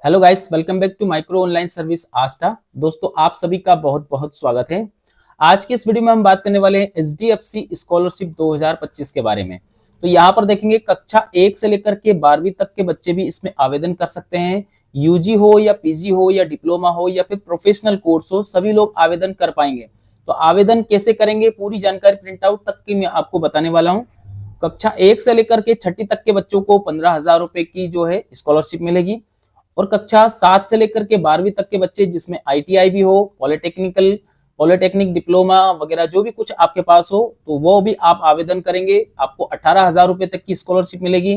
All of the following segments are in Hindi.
Hello guys, welcome back to micro online service Aastha. दोस्तों, आप सभी का बहुत बहुत स्वागत है। आज की इस वीडियो में हम बात करने वाले हैं एचडीएफसी स्कॉलरशिप 2025 के बारे में। तो यहाँ पर देखेंगे कक्षा 1 से लेकर के 12वीं तक के बच्चे भी इसमें आवेदन कर सकते हैं। यूजी हो या पीजी हो या डिप्लोमा हो या फिर प्रोफेशनल कोर्स हो, सभी लोग आवेदन कर पाएंगे। तो आवेदन कैसे करेंगे, पूरी जानकारी प्रिंट आउट तक की मैं आपको बताने वाला हूँ। कक्षा 1 से लेकर के 6ठी तक के बच्चों को 15,000 रुपए की जो है स्कॉलरशिप मिलेगी। और कक्षा 7 से लेकर के 12वीं तक के बच्चे, जिसमें आईटीआई भी हो, पॉलिटेक्निक डिप्लोमा वगैरह जो भी कुछ आपके पास हो, तो वो भी आप आवेदन करेंगे। आपको 18,000 रुपए तक की स्कॉलरशिप मिलेगी।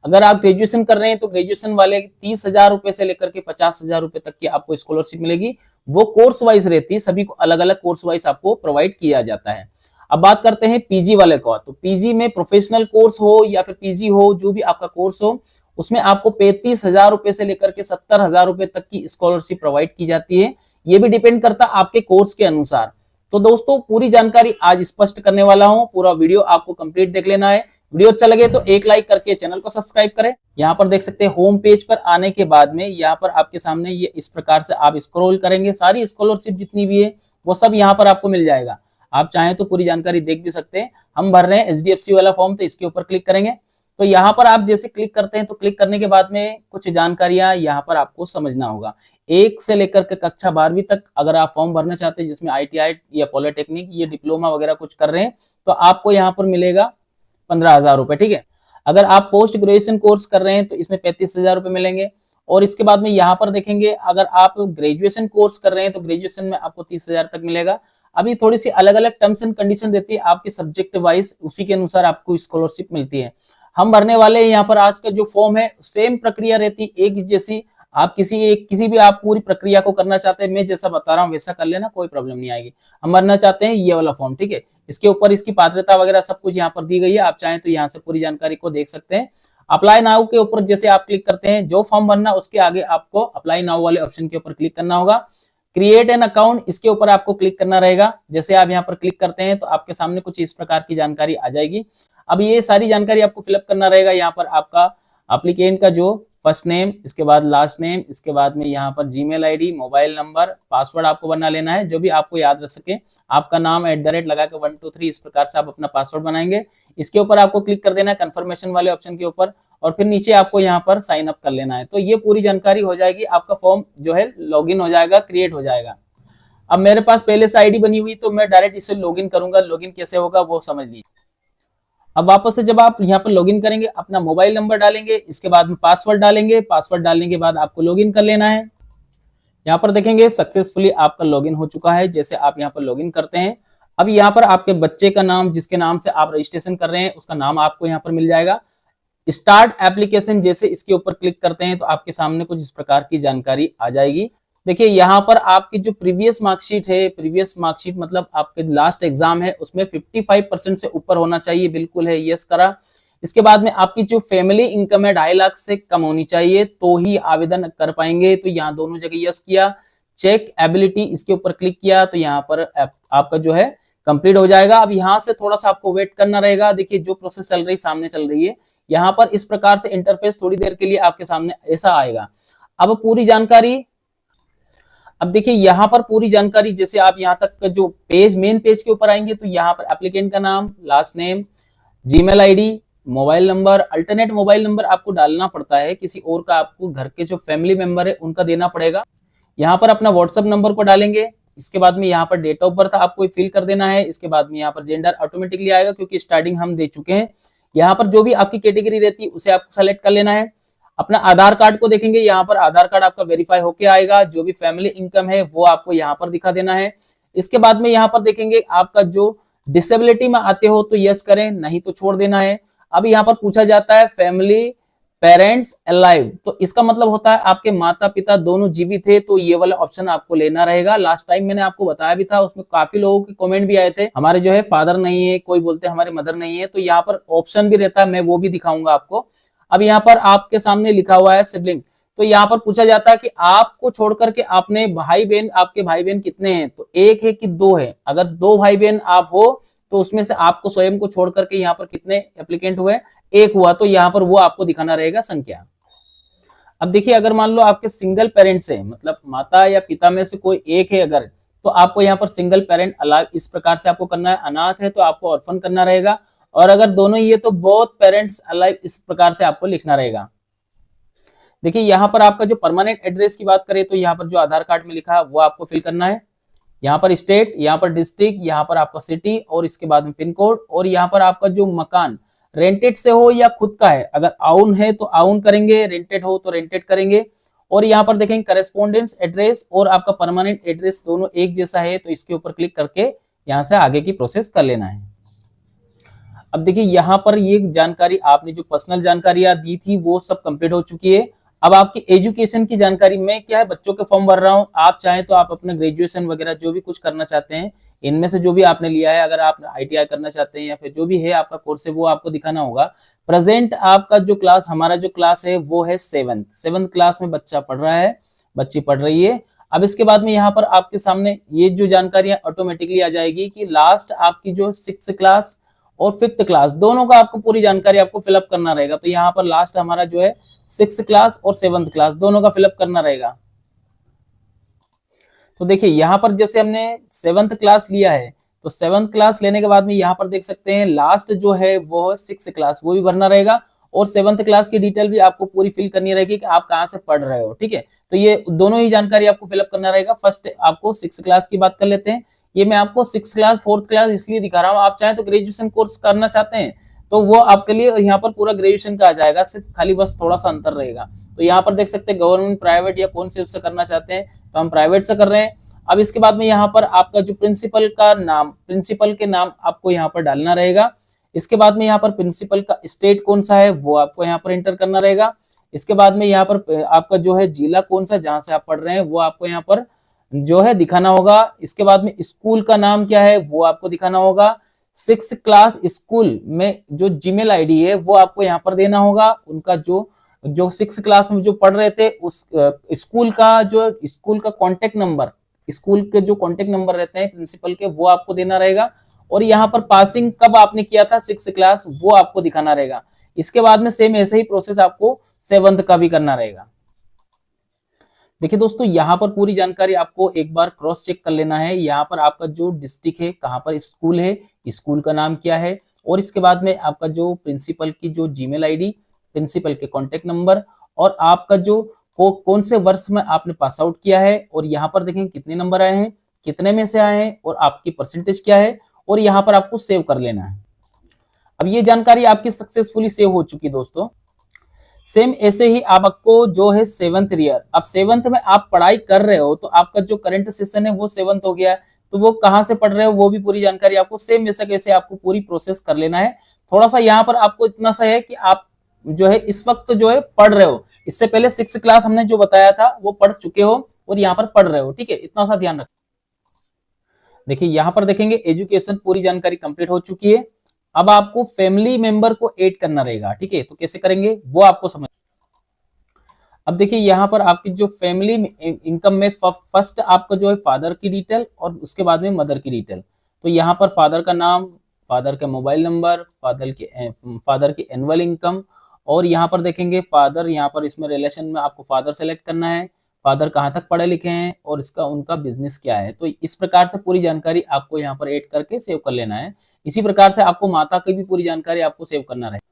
अगर आप ग्रेजुएशन कर रहे हैं तो ग्रेजुएशन वाले 30,000 रुपए से लेकर के 50,000 रुपए तक की आपको स्कॉलरशिप मिलेगी। वो कोर्स वाइज रहती है, सभी को अलग अलग कोर्स वाइज आपको प्रोवाइड किया जाता है। अब बात करते हैं पीजी वाले को। तो पीजी में प्रोफेशनल कोर्स हो या फिर पीजी हो, जो भी आपका कोर्स हो, उसमें आपको 35,000 रुपए से लेकर के 70,000 रुपए तक की स्कॉलरशिप प्रोवाइड की जाती है। ये भी डिपेंड करता है आपके कोर्स के अनुसार। तो दोस्तों, पूरी जानकारी आज स्पष्ट करने वाला हूं। पूरा वीडियो आपको कंप्लीट देख लेना है। वीडियो अच्छा लगे तो एक लाइक करके चैनल को सब्सक्राइब करें। यहाँ पर देख सकते हैं, होम पेज पर आने के बाद में यहाँ पर आपके सामने ये इस प्रकार से आप स्क्रॉल करेंगे, सारी स्कॉलरशिप जितनी भी है वो सब यहाँ पर आपको मिल जाएगा। आप चाहें तो पूरी जानकारी देख भी सकते हैं। हम भर रहे हैं एचडीएफसी वाला फॉर्म, तो इसके ऊपर क्लिक करेंगे। तो यहाँ पर आप जैसे क्लिक करते हैं तो क्लिक करने के बाद में कुछ जानकारियां यहाँ पर आपको समझना होगा। 1 से लेकर के कक्षा 12वीं तक अगर आप फॉर्म भरना चाहते हैं, जिसमें आईटीआई या पॉलिटेक्निक या डिप्लोमा वगैरह कुछ कर रहे हैं, तो आपको यहाँ पर मिलेगा 15,000 रुपए। ठीक है। अगर आप पोस्ट ग्रेजुएशन कोर्स कर रहे हैं तो इसमें 35,000 रुपए मिलेंगे। और इसके बाद में यहाँ पर देखेंगे, अगर आप ग्रेजुएशन कोर्स कर रहे हैं तो ग्रेजुएशन में आपको 30,000 तक मिलेगा। अभी थोड़ी सी अलग अलग टर्म्स एंड कंडीशन रहती है आपके सब्जेक्ट वाइज, उसी के अनुसार आपको स्कॉलरशिप मिलती है। हम भरने वाले हैं यहाँ पर आज का जो फॉर्म है, सेम प्रक्रिया रहती है एक जैसी। आप किसी भी आप पूरी प्रक्रिया को करना चाहते हैं, मैं जैसा बता रहा हूँ वैसा कर लेना, कोई प्रॉब्लम नहीं आएगी। हम भरना चाहते हैं ये वाला फॉर्म। ठीक है। इसके ऊपर इसकी पात्रता वगैरह सब कुछ यहाँ पर दी गई है। आप चाहें तो यहाँ से पूरी जानकारी को देख सकते हैं। अप्लाई नाउ के ऊपर जैसे आप क्लिक करते हैं, जो फॉर्म भरना उसके आगे आपको अप्लाई नाउ वाले ऑप्शन के ऊपर क्लिक करना होगा। क्रिएट एन अकाउंट, इसके ऊपर आपको क्लिक करना रहेगा। जैसे आप यहाँ पर क्लिक करते हैं तो आपके सामने कुछ इस प्रकार की जानकारी आ जाएगी। अब ये सारी जानकारी आपको फिलअप करना रहेगा। यहाँ पर आपका एप्लीकेंट का जो फर्स्ट नेम, इसके बाद लास्ट नेम, इसके बाद में यहाँ पर Gmail ID, mobile number, password आपको बना लेना है जो भी आपको याद रख सके। आपका नाम @ लगा के 1 2 3 इस प्रकार से आप अपना पासवर्ड बनाएंगे। इसके ऊपर आपको क्लिक कर देना है कंफर्मेशन वाले ऑप्शन के ऊपर, और फिर नीचे आपको यहाँ पर साइन अप कर लेना है। तो ये पूरी जानकारी हो जाएगी। आपका फॉर्म जो है लॉगिन हो जाएगा, क्रिएट हो जाएगा। अब मेरे पास पहले से आईडी बनी हुई, तो मैं डायरेक्ट इसे लॉगिन करूंगा। लॉगिन कैसे होगा वो समझ लीजिए। अब वापस से जब आप यहाँ पर लॉगिन करेंगे, अपना मोबाइल नंबर डालेंगे, इसके बाद में पासवर्ड डालेंगे। पासवर्ड डालने के बाद आपको लॉगिन कर लेना है। यहाँ पर देखेंगे सक्सेसफुली आपका लॉगिन हो चुका है। जैसे आप यहाँ पर लॉगिन करते हैं, अब यहाँ पर आपके बच्चे का नाम, जिसके नाम से आप रजिस्ट्रेशन कर रहे हैं, उसका नाम आपको यहाँ पर मिल जाएगा। स्टार्ट एप्लीकेशन, जैसे इसके ऊपर क्लिक करते हैं तो आपके सामने कुछ इस प्रकार की जानकारी आ जाएगी। देखिए, यहाँ पर आपकी जो प्रीवियस मार्कशीट है, प्रीवियस मार्कशीट मतलब आपके लास्ट एग्जाम है, उसमें 55% से ऊपर होना चाहिए। बिल्कुल है, यस करा। इसके बाद में आपकी जो फैमिली इनकम है 2.5 लाख से कम होनी चाहिए, तो ही आवेदन कर पाएंगे। तो यहाँ दोनों जगह यस किया। चेक एबिलिटी, इसके ऊपर क्लिक किया तो यहाँ पर आपका जो है कंप्लीट हो जाएगा। अब यहाँ से थोड़ा सा आपको वेट करना रहेगा। देखिए, जो प्रोसेस चल रही सामने चल रही है, यहाँ पर इस प्रकार से इंटरफेस थोड़ी देर के लिए आपके सामने ऐसा आएगा। अब पूरी जानकारी, अब देखिए यहाँ पर पूरी जानकारी, जैसे आप यहाँ तक जो पेज, मेन पेज के ऊपर आएंगे तो यहाँ पर एप्लीकेंट का नाम, last name, Gmail ID, mobile number, alternate mobile number आपको डालना पड़ता है। किसी और का आपको घर के जो फैमिली मेंबर है उनका देना पड़ेगा। यहाँ पर अपना व्हाट्सएप नंबर को डालेंगे। इसके बाद में यहाँ पर डेट ऑफ बर्थ आपको फिल कर देना है। इसके बाद में यहाँ पर जेंडर ऑटोमेटिकली आएगा, क्योंकि स्टार्टिंग हम दे चुके हैं। यहाँ पर जो भी आपकी कैटेगरी रहती है उसे आपको सेलेक्ट कर लेना है। अपना आधार कार्ड को देखेंगे, यहाँ पर आधार कार्ड आपका वेरीफाई होके आएगा। जो भी फैमिली इनकम है वो आपको यहाँ पर दिखा देना है। इसके बाद में यहाँ पर देखेंगे, आपका जो डिसेबिलिटी में आते हो तो यस करें, नहीं तो छोड़ देना है। अब यहाँ पर पूछा जाता है फैमिली पेरेंट्स अलाइव, तो इसका मतलब होता है आपके माता पिता दोनों जीवित थे, तो ये वाला ऑप्शन आपको लेना रहेगा। लास्ट टाइम मैंने आपको बताया भी था, उसमें काफी लोगों के कमेंट भी आए थे, हमारे जो है फादर नहीं है, कोई बोलते हैं हमारे मदर नहीं है। तो यहाँ पर ऑप्शन भी रहता है, मैं वो भी दिखाऊंगा आपको। अब यहाँ पर आपके सामने लिखा हुआ है सिबलिंग, तो यहाँ पर पूछा जाता है कि आपको छोड़ करके आपने भाई बहन, आपके भाई बहन कितने हैं, तो 1 है कि 2 है। अगर 2 भाई बहन आप हो तो उसमें से आपको स्वयं को छोड़ करके यहाँ पर कितने एप्लीकेंट हुए, 1 हुआ, तो यहाँ पर वो आपको दिखाना रहेगा संख्या। अब देखिए अगर मान लो आपके सिंगल पेरेंट्स है, मतलब माता या पिता में से कोई एक है अगर, तो आपको यहाँ पर सिंगल पेरेंट अलाइव इस प्रकार से आपको करना है। अनाथ है तो आपको ऑर्फन करना रहेगा, और अगर दोनों ही है तो बोथ पेरेंट्स अलाइव इस प्रकार से आपको लिखना रहेगा। देखिए यहाँ पर आपका जो परमानेंट एड्रेस की बात करें तो यहाँ पर जो आधार कार्ड में लिखा है वो आपको फिल करना है। यहाँ पर स्टेट, यहाँ पर डिस्ट्रिक्ट, यहाँ पर आपका सिटी, और इसके बाद में पिन कोड, और यहाँ पर आपका जो मकान रेंटेड से हो या खुद का है, अगर आउन है तो आउन करेंगे, रेंटेड हो तो रेंटेड करेंगे। और यहाँ पर देखेंगे करेस्पॉन्डेंस एड्रेस और आपका परमानेंट एड्रेस दोनों एक जैसा है, तो इसके ऊपर क्लिक करके यहाँ से आगे की प्रोसेस कर लेना है। अब देखिए यहाँ पर ये जानकारी आपने जो पर्सनल जानकारियां दी थी वो सब कंप्लीट हो चुकी है। अब आपकी एजुकेशन की जानकारी में क्या है, बच्चों के फॉर्म भर रहा हूं। आप चाहें तो आप अपना ग्रेजुएशन वगैरह जो भी कुछ करना चाहते हैं, इनमें से जो भी आपने लिया है, अगर आप आईटीआई करना चाहते हैं या फिर जो भी है आपका कोर्स है वो आपको दिखाना होगा। प्रेजेंट आपका जो क्लास, हमारा जो क्लास है वो है सेवंथ क्लास में बच्चा पढ़ रहा है, बच्ची पढ़ रही है। अब इसके बाद में यहाँ पर आपके सामने ये जो जानकारियां ऑटोमेटिकली आ जाएगी कि लास्ट आपकी जो 6th क्लास और 5th क्लास दोनों का आपको पूरी जानकारी आपको फिलअप करना रहेगा। तो यहाँ पर लास्ट हमारा जो है 6th क्लास और 7th क्लास दोनों का फिलअप करना रहेगा। तो देखिए यहाँ पर जैसे हमने 7th क्लास लिया है, तो 7th क्लास लेने के बाद में यहाँ पर देख सकते हैं लास्ट जो है वो 6th क्लास, वो भी भरना रहेगा, और 7th क्लास की डिटेल भी आपको पूरी फिल करनी रहेगी कि आप कहाँ से पढ़ रहे हो। ठीक है, तो ये दोनों ही जानकारी आपको फिलअप करना रहेगा। फर्स्ट आपको 6th क्लास की बात कर लेते हैं। ये मैं आपको 6th क्लास 4th क्लास इसलिए दिखा रहा हूँ, आप चाहें तो ग्रेजुएशन कोर्स करना चाहते हैं तो वो आपके लिए यहाँ पर पूरा ग्रेजुएशन का आ जाएगा, सिर्फ खाली बस थोड़ा सा अंतर रहेगा। तो यहाँ पर देख सकते हैं गवर्नमेंट, प्राइवेट या कौन से उससे करना चाहते हैं, तो हम प्राइवेट से कर रहे हैं। अब इसके बाद में यहाँ पर आपका जो प्रिंसिपल का नाम, प्रिंसिपल के नाम आपको यहाँ पर डालना रहेगा। इसके बाद में यहाँ पर प्रिंसिपल का स्टेट कौन सा है वो आपको यहाँ पर एंटर करना रहेगा। इसके बाद में यहाँ पर आपका जो है जिला कौन सा जहां से आप पढ़ रहे हैं वो आपको यहाँ पर जो है दिखाना होगा। इसके बाद में स्कूल का नाम क्या है वो आपको दिखाना होगा। 6th क्लास स्कूल में जो जीमेल आईडी है वो आपको यहाँ पर देना होगा। उनका जो 6th क्लास में जो पढ़ रहे थे उस स्कूल का कॉन्टेक्ट नंबर, स्कूल के जो कॉन्टेक्ट नंबर रहते हैं प्रिंसिपल के, वो आपको देना रहेगा। और यहाँ पर पासिंग कब आपने किया था 6th क्लास वो आपको दिखाना रहेगा। इसके बाद में सेम ऐसे ही प्रोसेस आपको 7th का भी करना रहेगा। देखिए दोस्तों यहाँ पर पूरी जानकारी आपको एक बार क्रॉस चेक कर लेना है। यहाँ पर आपका जो डिस्ट्रिक्ट है, कहाँ पर स्कूल है, स्कूल का नाम क्या है, और इसके बाद में आपका जो प्रिंसिपल की जो जीमेल आईडी, प्रिंसिपल के कॉन्टेक्ट नंबर, और आपका जो कौन से वर्ष में आपने पास आउट किया है, और यहाँ पर देखें कितने नंबर आए हैं, कितने में से आए हैं, और आपकी परसेंटेज क्या है, और यहाँ पर आपको सेव कर लेना है। अब ये जानकारी आपकी सक्सेसफुली सेव हो चुकी दोस्तों। सेम ऐसे ही आपको जो है 7th ईयर, अब 7th में आप पढ़ाई कर रहे हो तो आपका जो करंट सेशन है वो 7th हो गया है, तो वो कहाँ से पढ़ रहे हो वो भी पूरी जानकारी आपको सेम वैसा कैसे आपको पूरी प्रोसेस कर लेना है। थोड़ा सा यहाँ पर आपको इतना सा है कि आप जो है इस वक्त जो है पढ़ रहे हो, इससे पहले 6th क्लास हमने जो बताया था वो पढ़ चुके हो और यहाँ पर पढ़ रहे हो। ठीक है, इतना सा ध्यान रखें। देखिए यहाँ पर देखेंगे एजुकेशन पूरी जानकारी कंप्लीट हो चुकी है। अब आपको फैमिली मेंबर को ऐड करना रहेगा। ठीक है, तो कैसे करेंगे वो आपको समझ। अब देखिए यहाँ पर आपकी जो फैमिली इनकम में फर्स्ट आपका जो है फादर की डिटेल और उसके बाद में मदर की डिटेल। तो यहाँ पर फादर का नाम, फादर का मोबाइल नंबर, फादर की एनुअल इनकम, और यहाँ पर देखेंगे फादर, यहाँ पर इसमें रिलेशन में आपको फादर सेलेक्ट करना है, फादर कहाँ तक पढ़े लिखे हैं और इसका उनका बिजनेस क्या है। तो इस प्रकार से पूरी जानकारी आपको यहाँ पर ऐड करके सेव कर लेना है। इसी प्रकार से आपको माता की भी पूरी जानकारी आपको सेव करना रहेगा।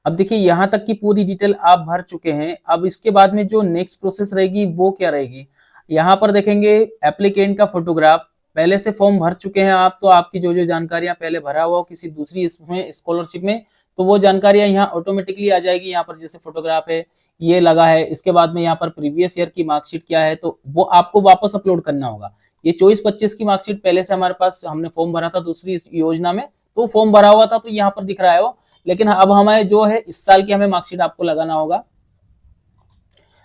अब देखिए यहाँ तक की पूरी डिटेल आप भर चुके हैं। अब इसके बाद में जो नेक्स्ट प्रोसेस रहेगी वो क्या रहेगी, यहाँ पर देखेंगे एप्लीकेंट का फोटोग्राफ। पहले से फॉर्म भर चुके हैं आप, तो आपकी जो जो जानकारियां पहले भरा हुआ हो किसी दूसरी इसमें स्कॉलरशिप में, तो वो जानकारियां यहाँ ऑटोमेटिकली आ जाएगी। यहाँ पर जैसे फोटोग्राफ है ये लगा है, इसके बाद में यहाँ पर प्रीवियस ईयर की मार्कशीट क्या है तो वो आपको वापस अपलोड करना होगा। ये 24-25 की मार्कशीट पहले से हमारे पास, हमने फॉर्म भरा था दूसरी योजना में, तो फॉर्म भरा हुआ था तो यहाँ पर दिख रहा है वो, लेकिन अब हमें जो है इस साल की हमें मार्कशीट आपको लगाना होगा।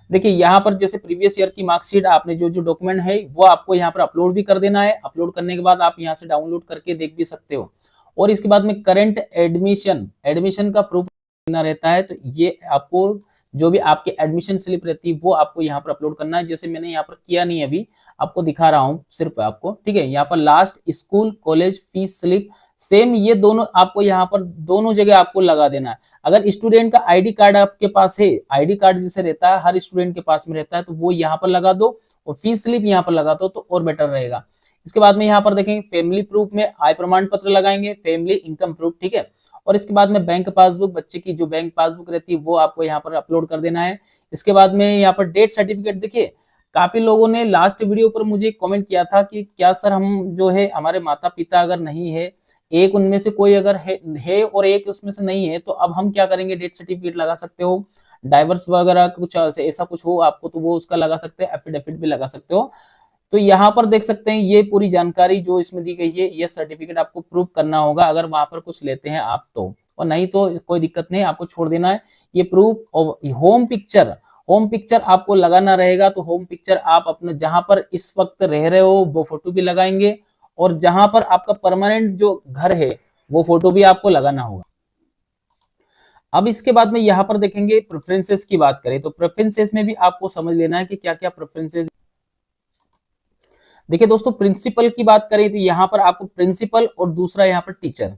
देखिए यहाँ पर जैसे प्रीवियस ईयर की मार्कशीट आपने जो जो डॉक्यूमेंट है वो आपको यहाँ पर अपलोड भी कर देना है। अपलोड करने के बाद आप यहाँ से डाउनलोड करके देख भी सकते हो। और इसके बाद में करंट एडमिशन का प्रूफ देना रहता है, तो ये आपको जो भी आपके एडमिशन स्लिप रहती है वो आपको यहाँ पर अपलोड करना है। जैसे मैंने यहाँ पर किया नहीं, अभी आपको दिखा रहा हूँ सिर्फ आपको। ठीक है, यहाँ पर last school college fees slip same ये दोनों आपको यहाँ पर दोनों जगह आपको लगा देना है। अगर स्टूडेंट का आईडी कार्ड आपके पास है, आईडी कार्ड जैसे रहता है हर स्टूडेंट के पास में रहता है, तो वो यहाँ पर लगा दो और फीस स्लिप यहाँ पर लगा दो तो और बेटर रहेगा। इसके बाद में यहाँ पर देखेंगे फैमिली प्रूफ में आय प्रमाण पत्र लगाएंगे, फैमिली इनकम प्रूफ, ठीक है। और इसके बाद में बैंक पासबुक, बच्चे की जो बैंक पासबुक रहती है वो आपको यहाँ पर अपलोड कर देना है। इसके बाद में यहाँ पर डेथ सर्टिफिकेट, देखिए काफी लोगों ने लास्ट वीडियो पर मुझे कमेंट किया था कि क्या सर हम जो है हमारे माता पिता अगर नहीं है, एक उनमें से कोई अगर है और एक उसमें से नहीं है, तो अब हम क्या करेंगे, डेथ सर्टिफिकेट लगा सकते हो, डाइवर्स वगैरह कुछ ऐसा कुछ हो आपको तो वो उसका लगा सकते हैं, एफिडेविट भी लगा सकते हो। तो यहाँ पर देख सकते हैं ये पूरी जानकारी जो इसमें दी गई है, ये सर्टिफिकेट आपको प्रूव करना होगा अगर वहां पर कुछ लेते हैं आप तो, और नहीं तो कोई दिक्कत नहीं, आपको छोड़ देना है। ये प्रूफ और होम पिक्चर, होम पिक्चर आपको लगाना रहेगा, तो होम पिक्चर आप अपने जहां पर इस वक्त रह रहे हो वो फोटो भी लगाएंगे, और जहां पर आपका परमानेंट जो घर है वो फोटो भी आपको लगाना होगा। अब इसके बाद में यहाँ पर देखेंगे प्रेफरेंसेस की बात करें, तो प्रेफरेंसेस में भी आपको समझ लेना है कि क्या क्या प्रेफरेंसेस। देखिए दोस्तों, प्रिंसिपल की बात करें तो यहाँ पर आपको प्रिंसिपल और दूसरा यहाँ पर टीचर,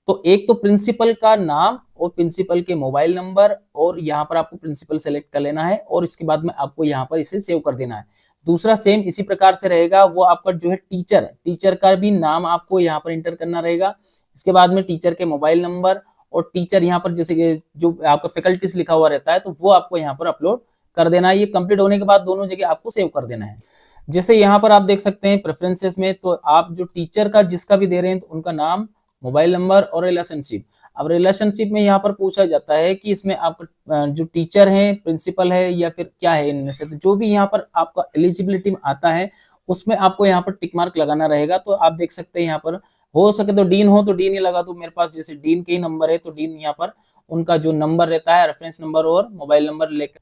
तो एक तो प्रिंसिपल का नाम और प्रिंसिपल के मोबाइल नंबर, और यहाँ पर आपको प्रिंसिपल सेलेक्ट कर लेना है और इसके बाद में आपको यहाँ पर इसे सेव कर देना है। दूसरा सेम इसी प्रकार से रहेगा, वो आपका जो है टीचर, टीचर का भी नाम आपको यहाँ पर इंटर करना रहेगा। इसके बाद में टीचर के मोबाइल नंबर और टीचर यहाँ पर जैसे कि जो आपका फैकल्टीज लिखा हुआ रहता है तो वो आपको यहाँ पर अपलोड कर देना है। ये कंप्लीट होने के बाद दोनों जगह आपको सेव कर देना है। जैसे यहाँ पर आप देख सकते हैं प्रेफरेंसेस में, तो आप जो टीचर का जिसका भी दे रहे हैं तो उनका नाम, मोबाइल नंबर और रिलेशनशिप। अब रिलेशनशिप में यहाँ पर पूछा जाता है कि इसमें आपका जो टीचर है, प्रिंसिपल है या फिर क्या है इनमें से, तो जो भी यहाँ पर आपका एलिजिबिलिटी में आता है उसमें आपको यहाँ पर टिक मार्क लगाना रहेगा। तो आप देख सकते हैं यहाँ पर हो सके तो डीन हो तो डीन ही लगा दो, मेरे पास जैसे डीन के ही नंबर है तो डीन यहाँ पर उनका जो नंबर रहता है रेफरेंस नंबर और मोबाइल नंबर लेकर।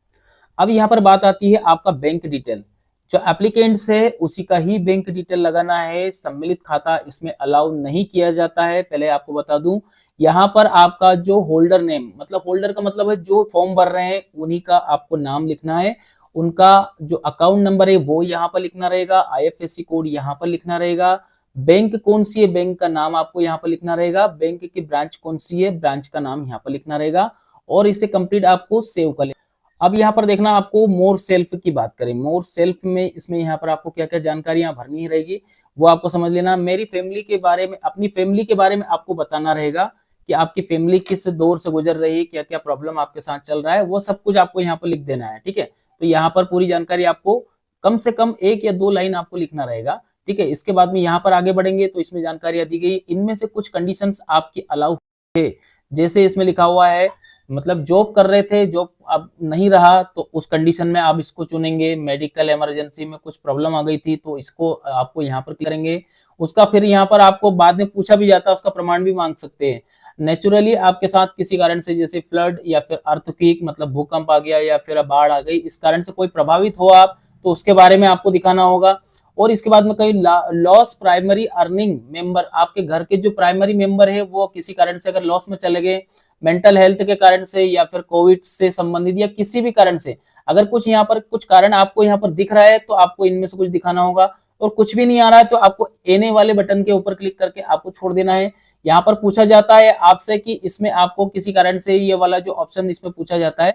अब यहाँ पर बात आती है आपका बैंक डिटेल, जो एप्लीकेंट्स है उसी का ही बैंक डिटेल लगाना है। सम्मिलित खाता इसमें अलाउ नहीं किया जाता है, पहले आपको बता दूं। यहाँ पर आपका जो होल्डर नेम, मतलब होल्डर का मतलब है जो फॉर्म भर रहे हैं उन्हीं का आपको नाम लिखना है, उनका जो अकाउंट नंबर है वो यहाँ पर लिखना रहेगा, आईएफएससी कोड यहाँ पर लिखना रहेगा, बैंक कौन सी है बैंक का नाम आपको यहाँ पर लिखना रहेगा, बैंक की ब्रांच कौन सी है ब्रांच का नाम यहाँ पर लिखना रहेगा, और इसे कंप्लीट आपको सेव कर लेना। अब यहाँ पर देखना, आपको मोर सेल्फ की बात करें, मोर सेल्फ में इसमें यहाँ पर आपको क्या क्या जानकारियां भरनी रहेगी वो आपको समझ लेना। मेरी फैमिली के बारे में, अपनी फैमिली के बारे में आपको बताना रहेगा कि आपकी फैमिली किस दौर से गुजर रही है, क्या क्या प्रॉब्लम आपके साथ चल रहा है, वो सब कुछ आपको यहाँ पर लिख देना है, ठीक है। तो यहाँ पर पूरी जानकारी आपको कम से कम 1 या 2 लाइन आपको लिखना रहेगा, ठीक है। इसके बाद में यहाँ पर आगे बढ़ेंगे तो इसमें जानकारियां दी गई, इनमें से कुछ कंडीशंस आपकी अलाउ है। जैसे इसमें लिखा हुआ है, मतलब जॉब कर रहे थे, जॉब अब नहीं रहा तो उस कंडीशन में आप इसको चुनेंगे। मेडिकल इमरजेंसी में कुछ प्रॉब्लम आ गई थी तो इसको आपको यहाँ पर करेंगे। उसका फिर यहाँ पर आपको बाद में पूछा भी जाता है, उसका प्रमाण भी मांग सकते हैं। नेचुरली आपके साथ किसी कारण से जैसे फ्लड या फिर अर्थक्वेक, मतलब भूकंप आ गया या फिर बाढ़ आ गई, इस कारण से कोई प्रभावित हो आप तो उसके बारे में आपको दिखाना होगा। और इसके बाद में कई लॉस प्राइमरी अर्निंग मेंबर, आपके घर के जो प्राइमरी मेंबर है वो किसी कारण से अगर लॉस में चले गए, मेंटल हेल्थ के कारण से या फिर कोविड से संबंधित या किसी भी कारण से, अगर कुछ यहाँ पर कुछ कारण आपको यहाँ पर दिख रहा है तो आपको इनमें से कुछ दिखाना होगा, और कुछ भी नहीं आ रहा है तो आपको एने वाले बटन के ऊपर क्लिक करके आपको छोड़ देना है। यहाँ पर पूछा जाता है आपसे कि इसमें आपको किसी कारण से, ये वाला जो ऑप्शन इसमें पूछा जाता है।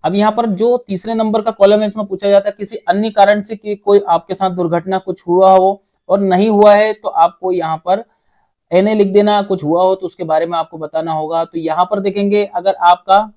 अब यहाँ पर जो तीसरे नंबर का कॉलम है इसमें पूछा जाता है किसी अन्य कारण से कि कोई आपके साथ दुर्घटना कुछ हुआ हो, और नहीं हुआ है तो आपको यहाँ पर एनए लिख देना, कुछ हुआ हो तो उसके बारे में आपको बताना होगा। तो यहाँ पर देखेंगे अगर आपका,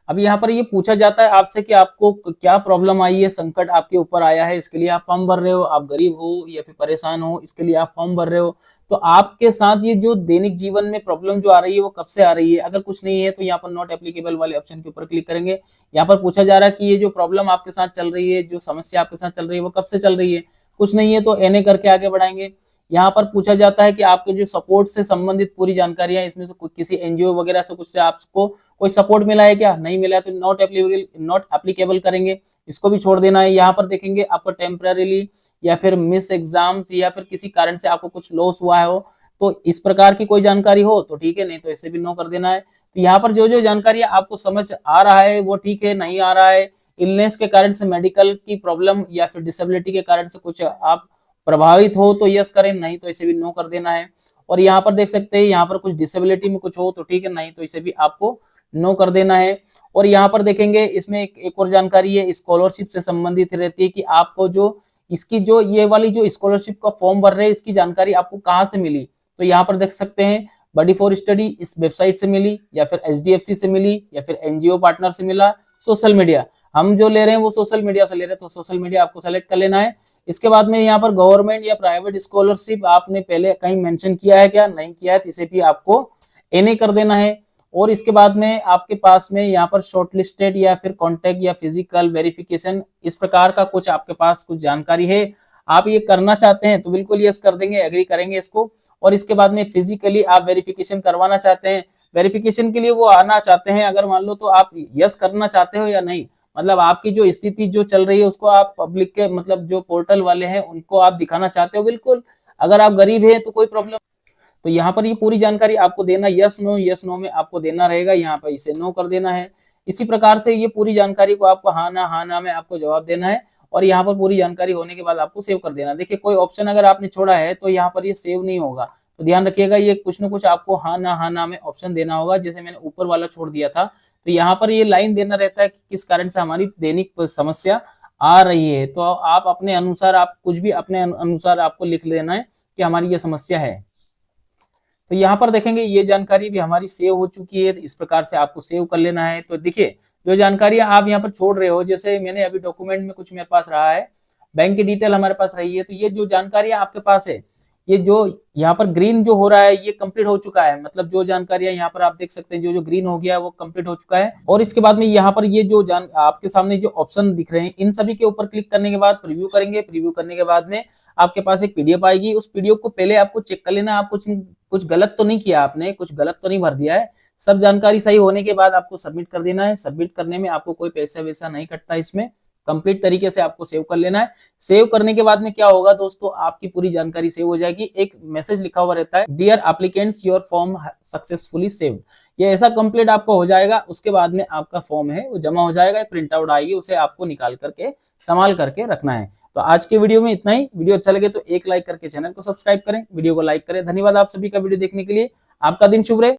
अब यहाँ पर ये पूछा जाता है आपसे कि आपको क्या प्रॉब्लम आई है, संकट आपके ऊपर आया है, इसके लिए आप फॉर्म भर रहे हो, आप गरीब हो या फिर परेशान हो इसके लिए आप फॉर्म भर रहे हो, तो आपके साथ ये जो दैनिक जीवन में प्रॉब्लम जो आ रही है वो कब से आ रही है। अगर कुछ नहीं है तो यहाँ पर नॉट एप्लीकेबल वाले ऑप्शन के ऊपर क्लिक करेंगे। यहाँ पर पूछा जा रहा है कि ये जो प्रॉब्लम आपके साथ चल रही है, जो समस्या आपके साथ चल रही है वो कब से चल रही है, कुछ नहीं है तो एनए करके आगे बढ़ाएंगे। यहाँ पर पूछा जाता है कि आपके जो सपोर्ट से संबंधित पूरी जानकारियां, इसमें से किसी एनजीओ वगैरह से कुछ से आपको कोई सपोर्ट मिला है क्या, नहीं मिला है तो नॉट एप्लीकेबल करेंगे, इसको भी छोड़ देना है। यहाँ पर देखेंगे आपको टेम्पररीली या फिर मिस एग्जाम्स या फिर किसी कारण से आपको कुछ लॉस हुआ हो तो इस प्रकार की कोई जानकारी हो तो ठीक है, नहीं तो इसे भी नो कर देना है। तो यहाँ पर जो जो जानकारी आपको समझ आ रहा है वो ठीक है, नहीं आ रहा है, इलनेस के कारण से, मेडिकल की प्रॉब्लम या फिर डिसेबिलिटी के कारण से कुछ आप प्रभावित हो तो यस करें, नहीं तो इसे भी नो कर देना है। और यहाँ पर देख सकते हैं, यहाँ पर कुछ डिसेबिलिटी में कुछ हो तो ठीक है, नहीं तो इसे भी आपको नो कर देना है। और यहाँ पर देखेंगे इसमें एक और जानकारी है, स्कॉलरशिप से संबंधित रहती है कि आपको जो इसकी जो ये वाली जो स्कॉलरशिप का फॉर्म भर रहे हैं इसकी जानकारी आपको कहाँ से मिली। तो यहाँ पर देख सकते हैं बडी फॉर स्टडी इस वेबसाइट से मिली, या फिर एचडीएफसी से मिली, या फिर एनजीओ पार्टनर से मिला, सोशल मीडिया। हम जो ले रहे हैं वो सोशल मीडिया से ले रहे हैं, तो सोशल मीडिया आपको सेलेक्ट कर लेना है। इसके बाद में यहाँ पर गवर्नमेंट या प्राइवेट स्कॉलरशिप आपने पहले कहीं मेंशन किया है क्या, नहीं किया है, तो इसे भी आपको एने कर देना है। और इसके बाद में आपके पास में यहाँ पर शॉर्टलिस्टेड या फिर कॉन्टेक्ट या फिजिकल वेरिफिकेशन इस प्रकार का कुछ आपके पास कुछ जानकारी है, आप ये करना चाहते हैं तो बिल्कुल यस कर देंगे, एग्री करेंगे इसको। और इसके बाद में फिजिकली आप वेरिफिकेशन करवाना चाहते हैं, वेरिफिकेशन के लिए वो आना चाहते हैं अगर मान लो, तो आप यस करना चाहते हो या नहीं, मतलब आपकी जो स्थिति जो चल रही है उसको आप पब्लिक के मतलब जो पोर्टल वाले हैं उनको आप दिखाना चाहते हो, बिल्कुल। अगर आप गरीब हैं तो कोई प्रॉब्लम, तो यहाँ पर ये पूरी जानकारी आपको देना, यस नो में आपको देना रहेगा, यहाँ पर इसे नो कर देना है। इसी प्रकार से ये पूरी जानकारी को आपको हाँ ना में आपको जवाब देना है। और यहाँ पर पूरी जानकारी होने के बाद आपको सेव कर देना। देखिए कोई ऑप्शन अगर आपने छोड़ा है तो यहाँ पर ये सेव नहीं होगा, तो ध्यान रखिएगा, ये कुछ ना कुछ आपको हाँ ना में ऑप्शन देना होगा। जैसे मैंने ऊपर वाला छोड़ दिया था, तो यहाँ पर ये लाइन देना रहता है कि किस कारण से हमारी दैनिक समस्या आ रही है। तो आप अपने अनुसार, आप कुछ भी अपने अनुसार आपको लिख लेना है कि हमारी ये समस्या है। तो यहाँ पर देखेंगे ये जानकारी भी हमारी सेव हो चुकी है, इस प्रकार से आपको सेव कर लेना है। तो देखिए जो जानकारी आप यहाँ पर छोड़ रहे हो, जैसे मैंने अभी डॉक्यूमेंट में कुछ मेरे पास रहा है, बैंक की डिटेल हमारे पास रही है, तो ये जो जानकारी आपके पास है, ये जो यहाँ पर ग्रीन जो हो रहा है ये कंप्लीट हो चुका है, मतलब जो जानकारियां यहाँ पर आप देख सकते हैं, जो ग्रीन हो गया है वो कंप्लीट हो चुका है। और इसके बाद में यहाँ पर ये जो आपके सामने जो ऑप्शन दिख रहे हैं, इन सभी के ऊपर क्लिक करने के बाद प्रीव्यू करेंगे। प्रीव्यू करने के बाद में आपके पास एक पीडीएफ आएगी, उस पीडीएफ को पहले आपको चेक कर लेना, आप कुछ गलत तो नहीं किया, आपने कुछ गलत तो नहीं भर दिया है। सब जानकारी सही होने के बाद आपको सबमिट कर देना है। सबमिट करने में आपको कोई पैसा वैसा नहीं कटता, इसमें कंप्लीट तरीके से आपको सेव कर लेना है। सेव करने के बाद में क्या होगा दोस्तों, आपकी पूरी जानकारी सेव हो जाएगी। एक मैसेज लिखा हुआ रहता है, dear applicants your form successfully saved. ये ऐसा कंप्लीट आपको हो जाएगा, उसके बाद में आपका फॉर्म है वो जमा हो जाएगा, प्रिंट आउट आएगी, उसे आपको निकाल करके संभाल करके रखना है। तो आज के वीडियो में इतना ही। वीडियो अच्छा लगे तो एक लाइक करके चैनल को सब्सक्राइब करें, वीडियो को लाइक करें। धन्यवाद आप सभी का वीडियो देखने के लिए। आपका दिन शुभ रहे।